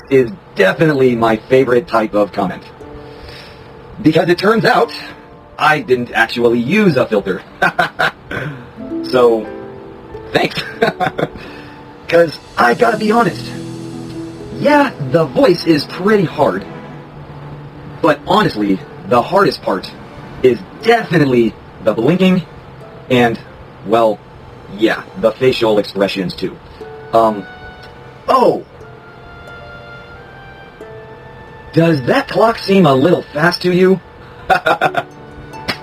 is definitely my favorite type of comment. Because it turns out, I didn't actually use a filter. So, thanks. Because I gotta be honest. Yeah, the voice is pretty hard. But honestly, the hardest part is definitely the blinking and, well, yeah, the facial expressions too. Oh! Does that clock seem a little fast to you?